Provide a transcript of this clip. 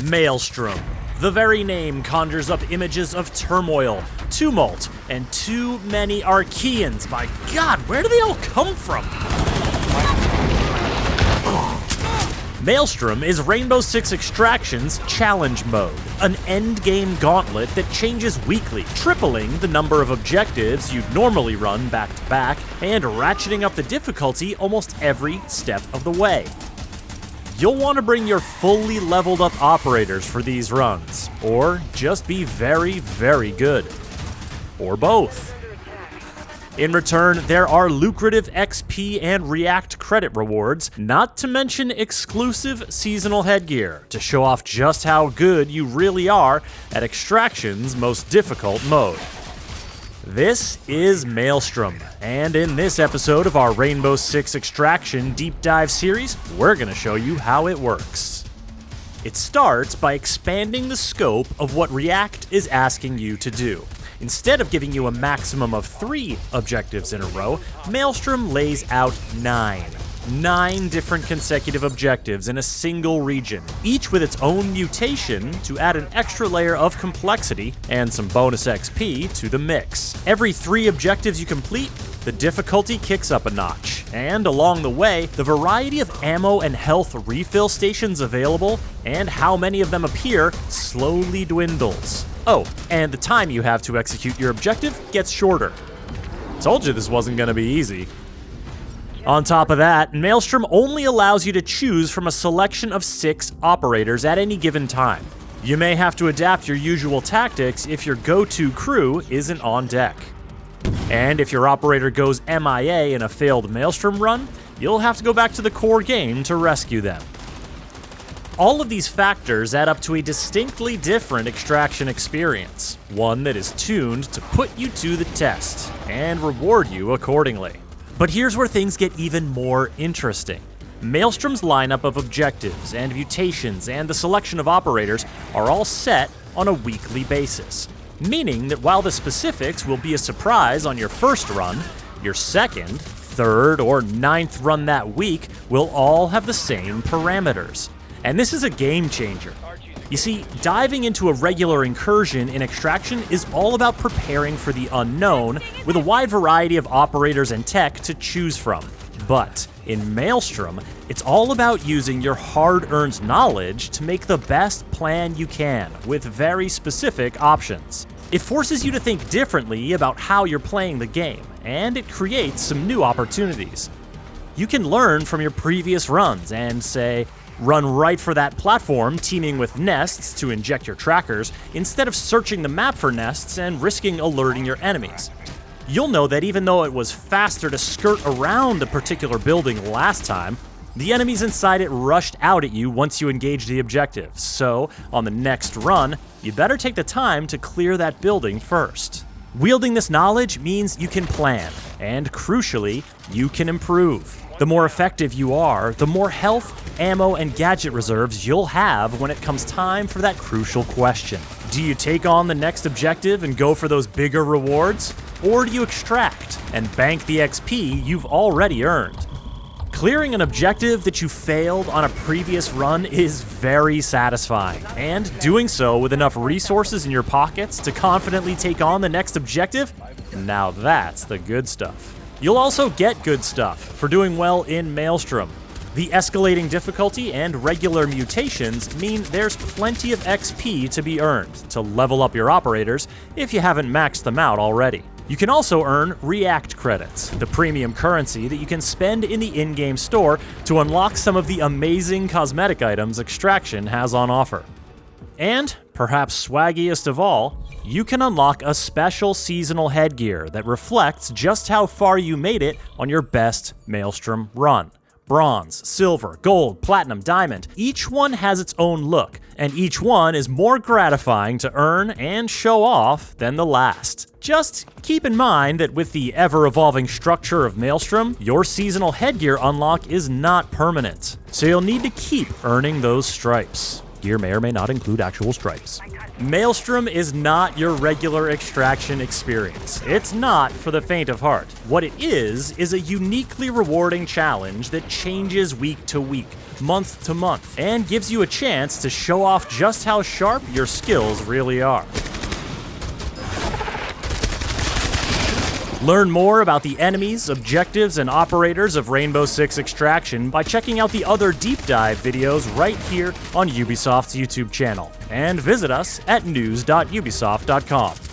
Maelstrom. The very name conjures up images of turmoil, tumult, and too many Archaeans. My god, where do they all come from? Maelstrom is Rainbow Six Extraction's challenge mode, an endgame gauntlet that changes weekly, tripling the number of objectives you'd normally run back to back, and ratcheting up the difficulty almost every step of the way. You'll want to bring your fully leveled up operators for these runs, or just be very, very good. Or both. In return, there are lucrative XP and React credit rewards, not to mention exclusive seasonal headgear to show off just how good you really are at Extraction's most difficult mode. This is Maelstrom, and in this episode of our Rainbow Six Extraction Deep Dive series, we're going to show you how it works. It starts by expanding the scope of what React is asking you to do. Instead of giving you a maximum of 3 objectives in a row, Maelstrom lays out 9. 9 different consecutive objectives in a single region, each with its own mutation to add an extra layer of complexity and some bonus XP to the mix. Every 3 objectives you complete, the difficulty kicks up a notch, and along the way, the variety of ammo and health refill stations available and how many of them appear slowly dwindles. Oh, and the time you have to execute your objective gets shorter. Told you this wasn't gonna be easy. On top of that, Maelstrom only allows you to choose from a selection of 6 operators at any given time. You may have to adapt your usual tactics if your go-to crew isn't on deck. And if your operator goes MIA in a failed Maelstrom run, you'll have to go back to the core game to rescue them. All of these factors add up to a distinctly different extraction experience, one that is tuned to put you to the test and reward you accordingly. But here's where things get even more interesting. Maelstrom's lineup of objectives and mutations and the selection of operators are all set on a weekly basis, meaning that while the specifics will be a surprise on your first run, your second, third, or 9th run that week will all have the same parameters. And this is a game changer. You see, diving into a regular incursion in Extraction is all about preparing for the unknown with a wide variety of operators and tech to choose from. But in Maelstrom, it's all about using your hard-earned knowledge to make the best plan you can with very specific options. It forces you to think differently about how you're playing the game, and it creates some new opportunities. You can learn from your previous runs and say, run right for that platform teeming with nests to inject your trackers, instead of searching the map for nests and risking alerting your enemies. You'll know that even though it was faster to skirt around a particular building last time, the enemies inside it rushed out at you once you engaged the objective, so on the next run, you better take the time to clear that building first. Wielding this knowledge means you can plan, and crucially, you can improve. The more effective you are, the more health, ammo, and gadget reserves you'll have when it comes time for that crucial question. Do you take on the next objective and go for those bigger rewards? Or do you extract and bank the XP you've already earned? Clearing an objective that you failed on a previous run is very satisfying, and doing so with enough resources in your pockets to confidently take on the next objective, now that's the good stuff. You'll also get good stuff for doing well in Maelstrom. The escalating difficulty and regular mutations mean there's plenty of XP to be earned to level up your operators if you haven't maxed them out already. You can also earn React credits, the premium currency that you can spend in the in-game store to unlock some of the amazing cosmetic items Extraction has on offer. And, perhaps swaggiest of all, you can unlock a special seasonal headgear that reflects just how far you made it on your best Maelstrom run. Bronze, silver, gold, platinum, diamond. Each one has its own look, and each one is more gratifying to earn and show off than the last. Just keep in mind that with the ever-evolving structure of Maelstrom, your seasonal headgear unlock is not permanent, so you'll need to keep earning those stripes. Gear may or may not include actual stripes. Maelstrom is not your regular extraction experience. It's not for the faint of heart. What it is a uniquely rewarding challenge that changes week to week, month to month, and gives you a chance to show off just how sharp your skills really are. Learn more about the enemies, objectives, and operators of Rainbow Six Extraction by checking out the other deep dive videos right here on Ubisoft's YouTube channel. And visit us at news.ubisoft.com.